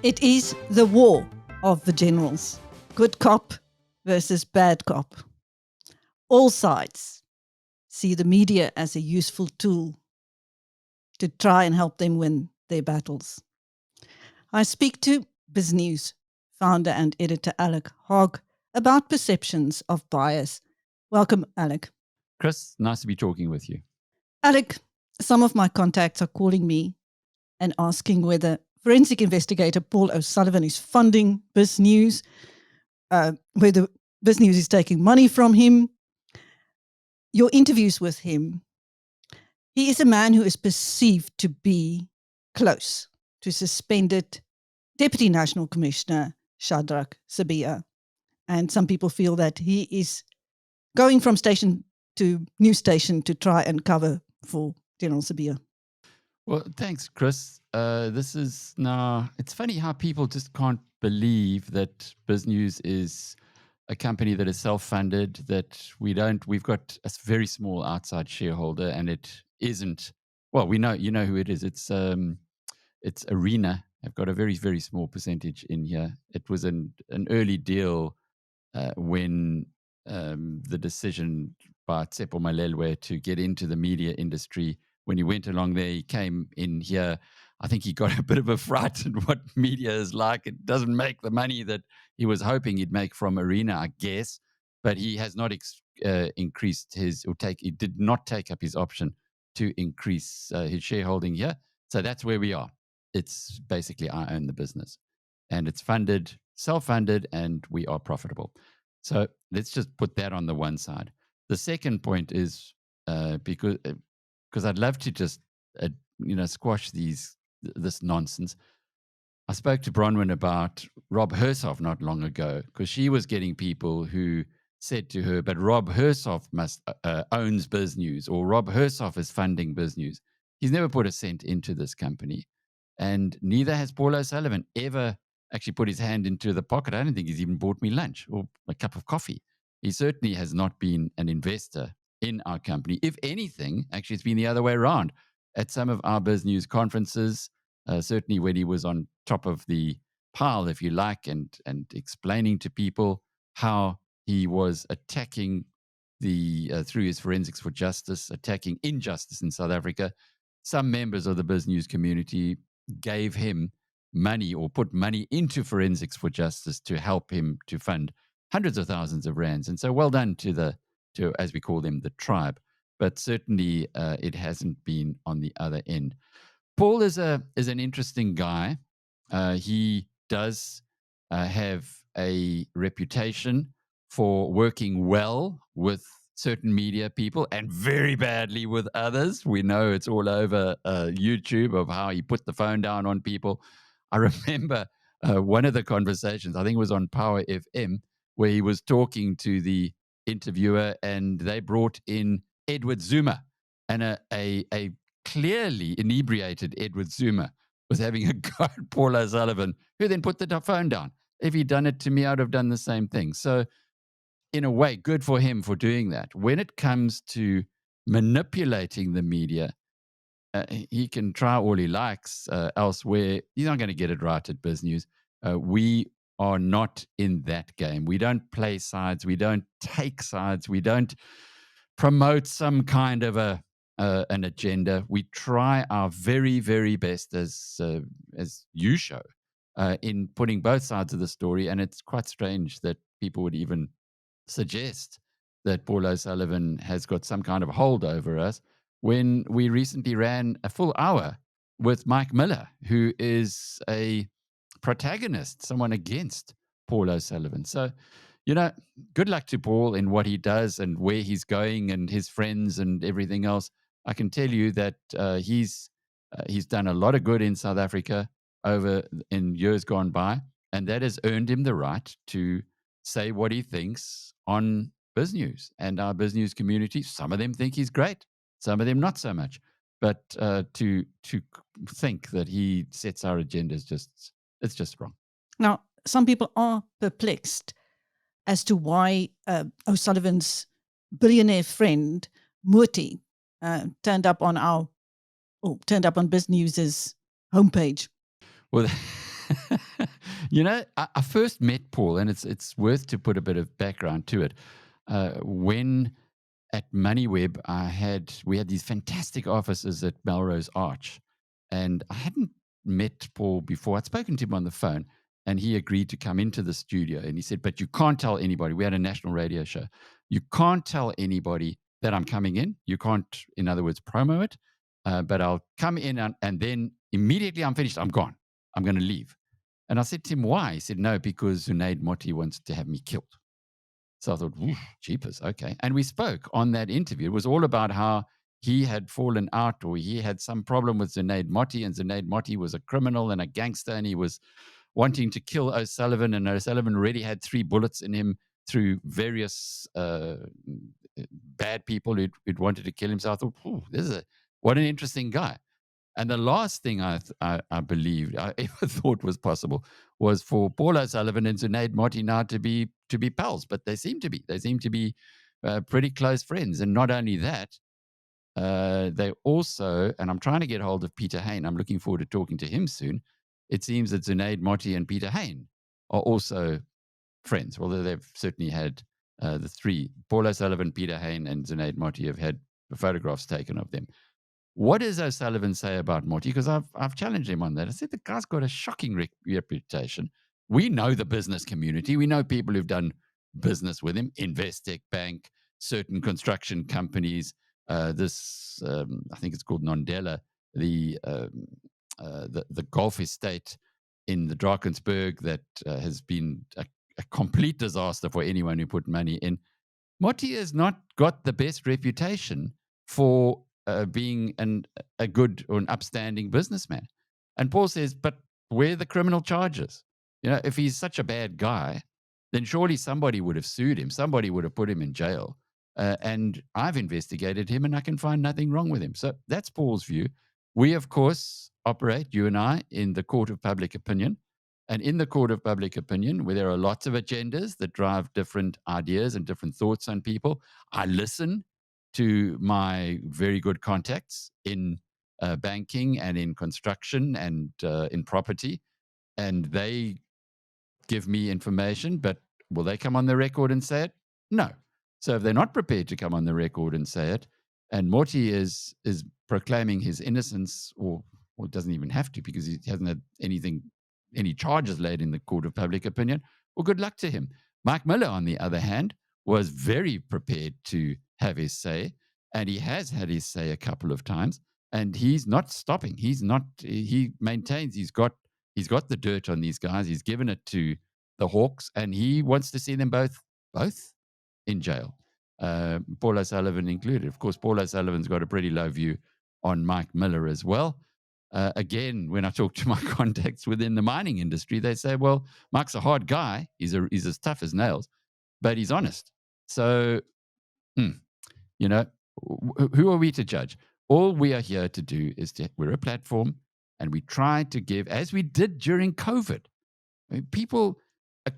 It is the war of the generals. Good cop versus bad cop. All sides see the media as a useful tool to try and help them win their battles. I speak to BizNews founder and editor Alec Hogg about perceptions of bias. Welcome, Alec. Chris, nice to be talking with you. Alec, some of my contacts are calling me and asking whether forensic investigator Paul O'Sullivan is funding BizNews, whether BizNews is taking money from him. Your interviews with him, he is a man who is perceived to be close to suspended Deputy National Commissioner Shadrack Sibiya. And some people feel that he is going from station to news station to try and cover for General Sibiya. Well, thanks, Chris. It's funny how people just can't believe that BizNews is a company that is self-funded, that we've got a very small outside shareholder, and it isn't, well, you know who it is. It's Arena. I've got a very, very small percentage in here. It was an early deal when the decision by Tsepo Malelwe to get into the media industry, when he went along there, he came in here. I think he got a bit of a fright at what media is like. It doesn't make the money that he was hoping he'd make from Arena, I guess. But he has not increased he did not take up his option to increase his shareholding here. So that's where we are. It's basically I own the business. And it's funded, self-funded, and we are profitable. So let's just put that on the one side. The second point is because I'd love to just squash this nonsense. I spoke to Bronwyn about Rob Hersoff not long ago, because she was getting people who said to her, but Rob Hersoff owns BizNews, or Rob Hersoff is funding BizNews. He's never put a cent into this company. And neither has Paul O'Sullivan ever actually put his hand into the pocket. I don't think he's even bought me lunch or a cup of coffee. He certainly has not been an investor in our company. If anything, actually, it's been the other way around. At some of our BizNews conferences, certainly when he was on top of the pile, if you like, and explaining to people how he was attacking through his Forensics for Justice, attacking injustice in South Africa, some members of the BizNews community gave him money or put money into Forensics for Justice to help him to fund hundreds of thousands of rands. And so well done to as we call them, the tribe. But certainly it hasn't been on the other end. Paul is an interesting guy. He does have a reputation for working well with certain media people and very badly with others. We know it's all over YouTube of how he put the phone down on people. I remember one of the conversations, I think it was on Power FM, where he was talking to the interviewer and they brought in Edward Zuma, and a clearly inebriated Edward Zuma was having a go at Paul O'Sullivan, who then put the phone down. If he'd done it to me, I'd have done the same thing. So in a way, good for him for doing that. When it comes to manipulating the media, he can try all he likes elsewhere. He's not going to get it right at BizNews. We are not in that game. We don't play sides. We don't take sides. We don't promote some kind of an agenda. We try our very, very best, as you show, in putting both sides of the story. And it's quite strange that people would even suggest that Paul O'Sullivan has got some kind of hold over us, when we recently ran a full hour with Mike Miller, who is a protagonist, someone against Paul O'Sullivan. So, good luck to Paul in what he does and where he's going and his friends and everything else. I can tell you that he's done a lot of good in South Africa in years gone by, and that has earned him the right to say what he thinks on BizNews and our BizNews community. Some of them think he's great, some of them not so much. But to think that he sets our agenda it's just wrong. Now, some people are perplexed as to why O'Sullivan's billionaire friend Moti turned up on BizNews's homepage. Well, I first met Paul, and it's worth to put a bit of background to it. When at MoneyWeb, we had these fantastic offices at Melrose Arch, and I hadn't met Paul before. I'd spoken to him on the phone, and he agreed to come into the studio. And he said, "But you can't tell anybody." We had a national radio show. "You can't tell anybody that I'm coming in. You can't, in other words, promo it. But I'll come in, and then immediately I'm finished. I'm gone. I'm going to leave." And I said to him, "Why?" He said, "No, because Zunaid Moti wants to have me killed." So I thought, jeepers, okay. And we spoke on that interview. It was all about how he had fallen out, or he had some problem with Zunaid Moti, and Zunaid Moti was a criminal and a gangster, and he was wanting to kill O'Sullivan, and O'Sullivan already had 3 bullets in him through various bad people who'd wanted to kill him. So I thought, what an interesting guy. And the last thing I believed, I ever thought was possible, was for Paul O'Sullivan and Zunaid Moti now to be pals, but they seem to be. They seem to be pretty close friends. And not only that, they also, and I'm trying to get hold of Peter Hain. I'm looking forward to talking to him soon. It seems that Zunaid Moti and Peter Hain are also friends, although they've certainly had the 3, Paul O'Sullivan, Peter Hain, and Zunaid Moti have had photographs taken of them. What does O'Sullivan say about Moti? Because I've challenged him on that. I said, the guy's got a shocking reputation. We know the business community. We know people who've done business with him, Investec Bank, certain construction companies. I think it's called Nondela, the golf estate in the Drakensberg that has been a complete disaster for anyone who put money in. Moti has not got the best reputation for being a good or an upstanding businessman. And Paul says, but where are the criminal charges? If he's such a bad guy, then surely somebody would have sued him. Somebody would have put him in jail. And I've investigated him, and I can find nothing wrong with him. So that's Paul's view. We, of course, operate, you and I, in the court of public opinion. And in the court of public opinion, where there are lots of agendas that drive different ideas and different thoughts on people, I listen to my very good contacts in banking and in construction and in property, and they give me information, but will they come on the record and say it? No. So if they're not prepared to come on the record and say it, and Moti is proclaiming his innocence, or doesn't even have to because he hasn't had any charges laid in the court of public opinion, well, good luck to him. Mike Miller, on the other hand, was very prepared to have his say, and he has had his say a couple of times, and he's not stopping. He maintains he's got the dirt on these guys. He's given it to the Hawks, and he wants to see them both in jail. Paul O'Sullivan included. Of course, Paul O'Sullivan's got a pretty low view on Mike Miller as well. Again, when I talk to my contacts within the mining industry, they say, well, Mike's a hard guy. He's as tough as nails, but he's honest. So, who are we to judge? All we are here to do is we're a platform, and we try to give, as we did during COVID. I mean, people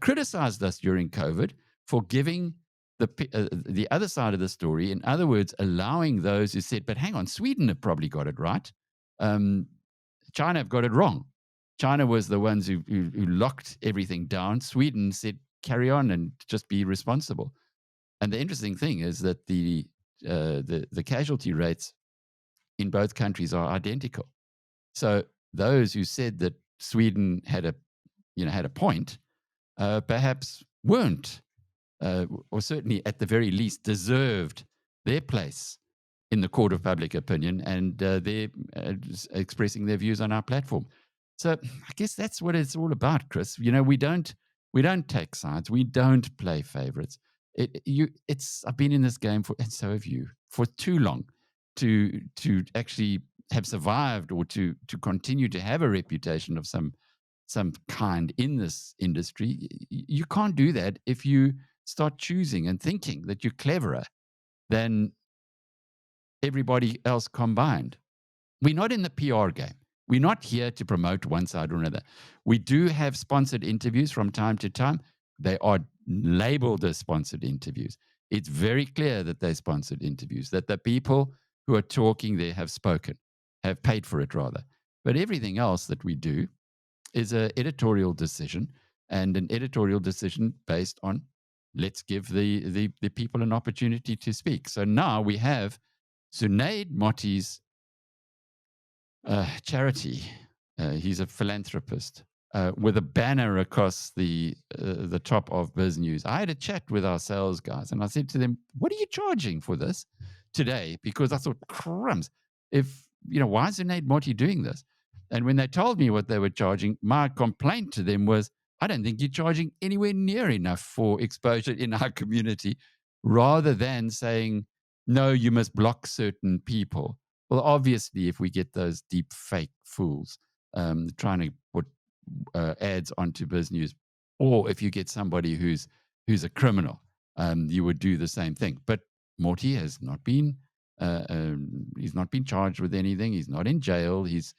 criticized us during COVID for giving the other side of the story. In other words, allowing those who said, but hang on, Sweden have probably got it right. China have got it wrong. China was the ones who locked everything down. Sweden said, carry on and just be responsible. And the interesting thing is that the casualty rates in both countries are identical. So those who said that Sweden had a point, perhaps weren't, or certainly at the very least deserved their place in the court of public opinion, and they're expressing their views on our platform. So I guess that's what it's all about, Chris. We don't take sides. We don't play favorites. I've been in this game and so have you, for too long to actually have survived, or to continue to have a reputation of some kind in this industry. You can't do that if you start choosing and thinking that you're cleverer than everybody else combined. We're not in the PR game. We're not here to promote one side or another. We do have sponsored interviews from time to time. They are labeled as sponsored interviews. It's very clear that they're sponsored interviews, that the people who are talking there have spoken, have paid for it rather. But everything else that we do is an editorial decision, and an editorial decision based on let's give the people an opportunity to speak. So now we have Zunaid Moti's charity. He's a philanthropist with a banner across the top of BizNews. I had a chat with our sales guys, and I said to them, "What are you charging for this today?" Because I thought, crumbs, why is Zunaid Moti doing this? And when they told me what they were charging, my complaint to them was, I don't think you're charging anywhere near enough for exposure in our community, rather than saying, no, you must block certain people. Well, obviously, if we get those deep fake fools trying to put ads onto BizNews, or if you get somebody who's a criminal, you would do the same thing. But Moti has not been he's not been charged with anything. He's not in jail. He's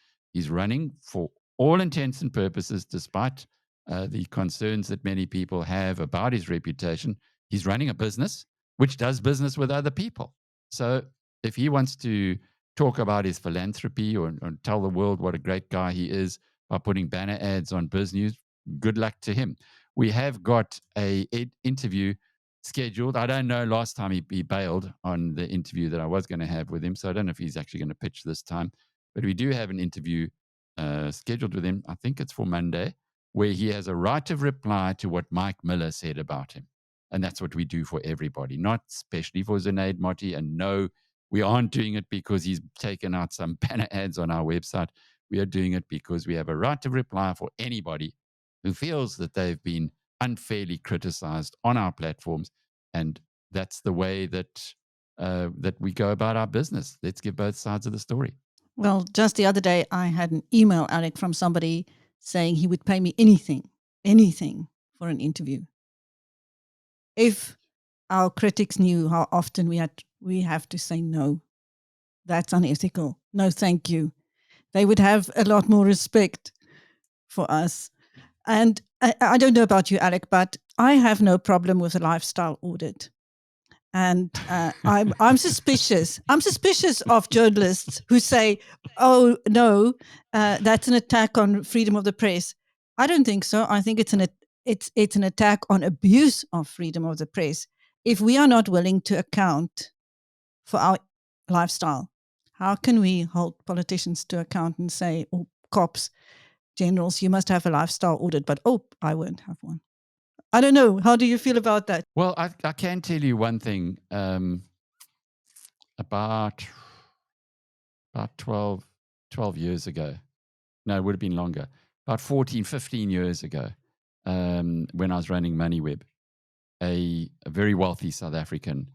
running for all intents and purposes, despite the concerns that many people have about his reputation. He's running a business which does business with other people. So if he wants to talk about his philanthropy or tell the world what a great guy he is by putting banner ads on BizNews, good luck to him. We have got a interview scheduled. I don't know, last time he bailed on the interview that I was going to have with him, so I don't know if he's actually going to pitch this time. But we do have an interview scheduled with him. I think it's for Monday, where he has a right of reply to what Mike Miller said about him. And that's what we do for everybody, not especially for Zunaid Moti. And no, we aren't doing it because he's taken out some banner ads on our website. We are doing it because we have a right of reply for anybody who feels that they've been unfairly criticized on our platforms. And that's the way that we go about our business. Let's give both sides of the story. Well, just the other day, I had an email, Alec, from somebody saying he would pay me anything for an interview. If our critics knew how often we have to say no, that's unethical. No, thank you. They would have a lot more respect for us. And I don't know about you, Alec, but I have no problem with a lifestyle audit. And I'm suspicious. I'm suspicious of journalists who say, "Oh no, that's an attack on freedom of the press." I don't think so. I think it's an attack on abuse of freedom of the press. If we are not willing to account for our lifestyle, how can we hold politicians to account and say, "Oh, cops, generals, you must have a lifestyle audit," but I won't have one. I don't know. How do you feel about that? Well, I can tell you one thing. About 12 years ago, no, it would have been longer, about 14, 15 years ago, when I was running MoneyWeb, a very wealthy South African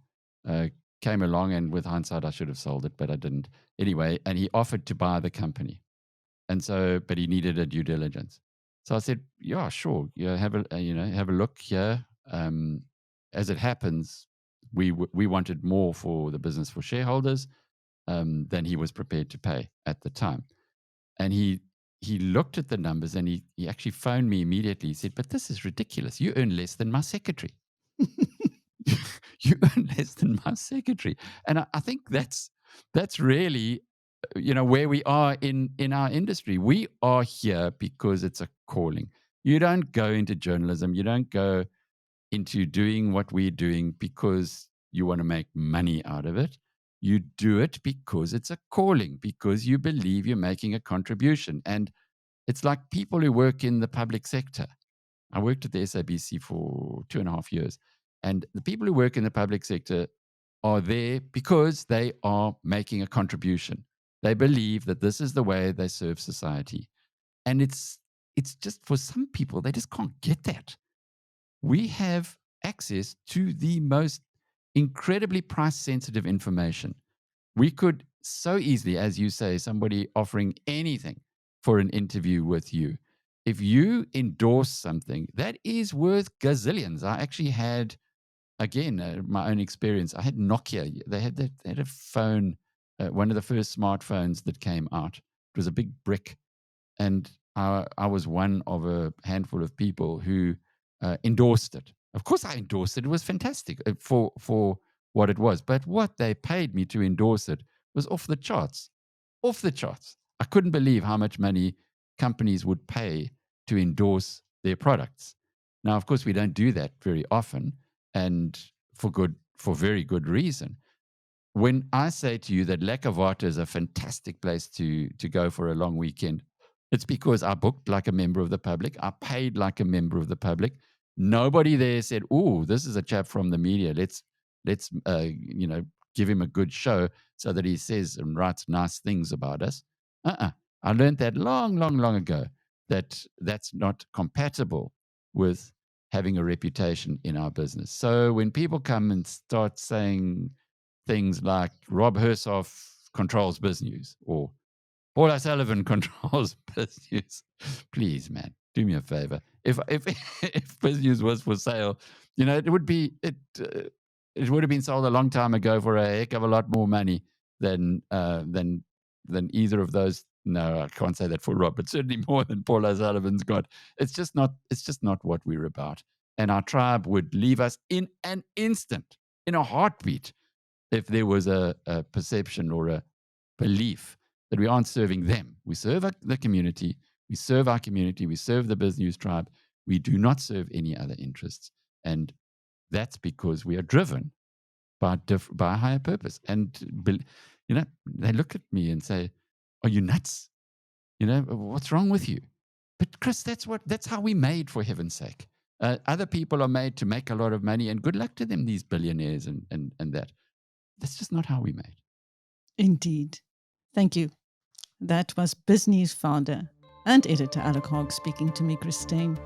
came along, and with hindsight, I should have sold it, but I didn't. Anyway, and he offered to buy the company. And so, but he needed a due diligence. So I said, yeah, sure. Yeah, have a look here. As it happens, we wanted more for the business for shareholders than he was prepared to pay at the time. And he looked at the numbers, and he actually phoned me immediately. He said, "But this is ridiculous. You earn less than my secretary." You earn less than my secretary. And I think that's really where we are in our industry. We are here because it's a calling. You don't go into journalism, you don't go into doing what we're doing because you want to make money out of it. You do it because it's a calling, because you believe you're making a contribution. And it's like people who work in the public sector. I worked at the SABC for 2.5 years. And the people who work in the public sector are there because they are making a contribution. They believe that this is the way they serve society. And it's just, for some people, they just can't get that. We have access to the most incredibly price-sensitive information. We could so easily, as you say, somebody offering anything for an interview with you. If you endorse something, that is worth gazillions. I actually had, again, my own experience. I had Nokia. They had a phone, one of the first smartphones that came out. It was a big brick, and I was one of a handful of people who endorsed it. Of course, I endorsed it. It was fantastic for what it was. But what they paid me to endorse it was off the charts. Off the charts. I couldn't believe how much money companies would pay to endorse their products. Now, of course, we don't do that very often, and for very good reason. When I say to you that Lekker Water is a fantastic place to go for a long weekend, it's because I booked like a member of the public. I paid like a member of the public. Nobody there said, "Oh, this is a chap from the media. Let's give him a good show so that he says and writes nice things about us." I learned that long, long, long ago that's not compatible with having a reputation in our business. So when people come and start saying things like Rob Hershoff controls BizNews or Paul O'Sullivan controls BizNews, please, man, do me a favor. If if BizNews was for sale, it would have been sold a long time ago for a heck of a lot more money than either of those. No, I can't say that for Rob, but certainly more than Paul O'Sullivan's got. It's just not what we're about. And our tribe would leave us in an instant, in a heartbeat, if there was a perception or a belief that we aren't serving them. We serve the community. We serve our community. We serve the BizNews tribe. We do not serve any other interests. And that's because we are driven by a higher purpose. And, they look at me and say, "Are you nuts? What's wrong with you?" But Chris, that's how we made, for heaven's sake. Other people are made to make a lot of money, and good luck to them, these billionaires and that. That's just not how we made. Indeed. Thank you. That was BizNews founder and editor Alec Hogg speaking to me, Christine.